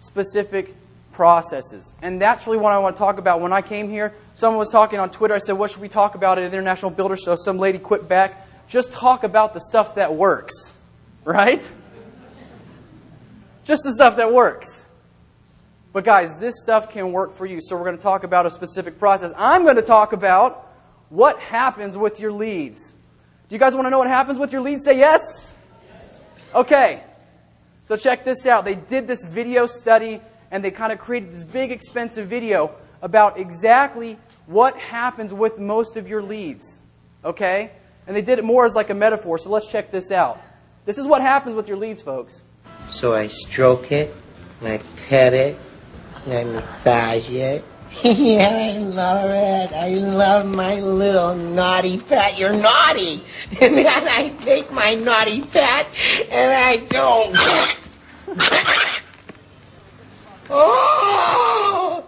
specific processes. And that's really what I want to talk about. When I came here, someone was talking on Twitter. I said, what should we talk about at the International Builder Show? Some lady quit back. Just talk about the stuff that works. Right? Just the stuff that works. But guys, this stuff can work for you. So we're going to talk about a specific process. I'm going to talk about what happens with your leads. Do you guys want to know what happens with your leads? Say yes? Okay. So check this out. They did this video study, and they kind of created this big, expensive video about exactly what happens with most of your leads. Okay? And they did it more as like a metaphor, so let's check this out. This is what happens with your leads, folks. So I stroke it, and I pet it, and I massage it. Yeah, I love it. I love my little naughty pet. You're naughty. And then I take my naughty pet, and I go... Oh!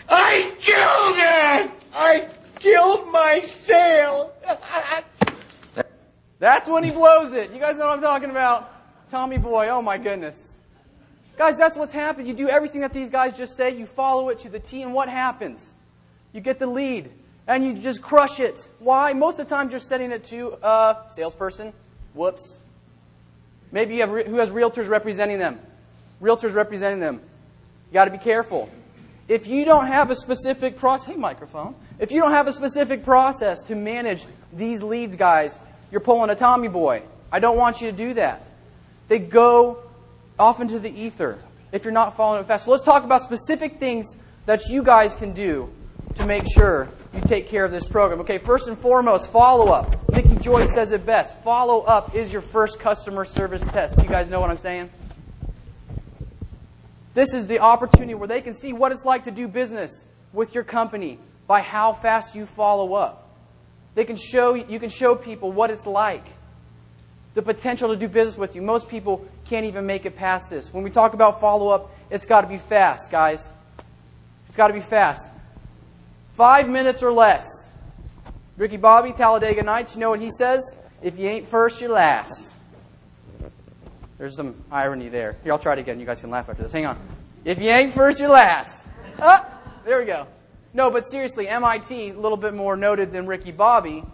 I killed it! I killed my sale! That's when he blows it. You guys know what I'm talking about? Tommy Boy, oh my goodness. Guys, that's what's happened. You do everything that these guys just say, you follow it to the T, and what happens? You get the lead, and you just crush it. Why? Most of the time, you're sending it to a salesperson. Whoops. Maybe you have who has realtors representing them. Realtors representing them. You got to be careful. If you don't have a specific process, hey microphone. If you don't have a specific process to manage these leads, guys, you're pulling a Tommy Boy. I don't want you to do that. They go off into the ether if you're not following it fast. So let's talk about specific things that you guys can do to make sure you take care of this program. Okay, first and foremost, follow-up. Nikki Joy says it best. Follow-up is your first customer service test. You guys know what I'm saying? This is the opportunity where they can see what it's like to do business with your company by how fast you follow up. You can show people what it's like, the potential to do business with you. Most people can't even make it past this. When we talk about follow-up, it's got to be fast, guys. It's got to be fast. 5 minutes or less. Ricky Bobby, Talladega Nights, you know what he says? If you ain't first, you're last. There's some irony there. Here, I'll try it again. You guys can laugh after this. Hang on. If you ain't first, you're last. Ah, there we go. No, but seriously, MIT, a little bit more noted than Ricky Bobby,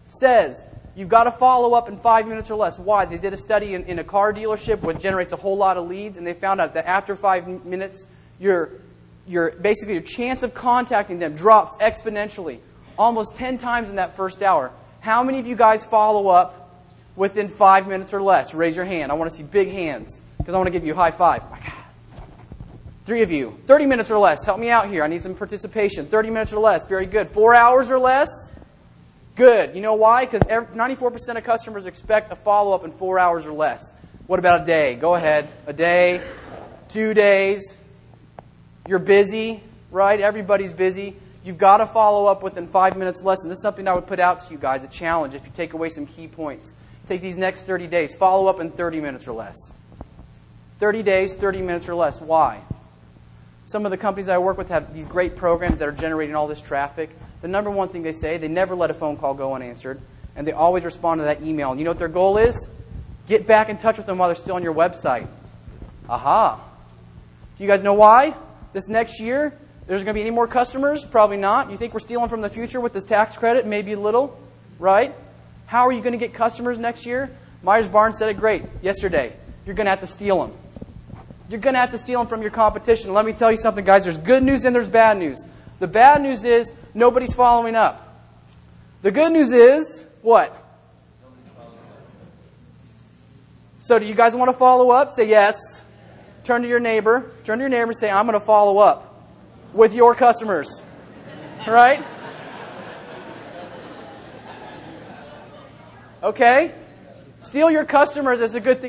says you've got to follow up in 5 minutes or less. Why? They did a study in a car dealership which generates a whole lot of leads, and they found out that after 5 minutes, basically your chance of contacting them drops exponentially, almost 10 times in that first hour. How many of you guys follow up within 5 minutes or less? Raise your hand. I want to see big hands because I want to give you a high five. Oh my God. 3 of you. 30 minutes or less. Help me out here. I need some participation. 30 minutes or less. Very good. 4 hours or less? Good. You know why? Because 94% of customers expect a follow-up in 4 hours or less. What about a day? Go ahead. A day, 2 days. You're busy, right? Everybody's busy. You've got to follow up within 5 minutes or less. And this is something I would put out to you guys, a challenge if you take away some key points. Take these next 30 days. Follow up in 30 minutes or less. 30 days, 30 minutes or less. Why? Some of the companies I work with have these great programs that are generating all this traffic. The number one thing they say, they never let a phone call go unanswered, and they always respond to that email. And you know what their goal is? Get back in touch with them while they're still on your website. Aha. Do you guys know why? This next year, there's going to be any more customers? Probably not. You think we're stealing from the future with this tax credit? Maybe a little, right? How are you going to get customers next year? Myers-Barnes said it great yesterday. You're going to have to steal them. You're going to have to steal them from your competition. Let me tell you something, guys. There's good news and there's bad news. The bad news is nobody's following up. The good news is what? So do you guys want to follow up? Say yes. Turn to your neighbor. Turn to your neighbor and say, I'm going to follow up with your customers. Right? Okay? Steal your customers is a good thing.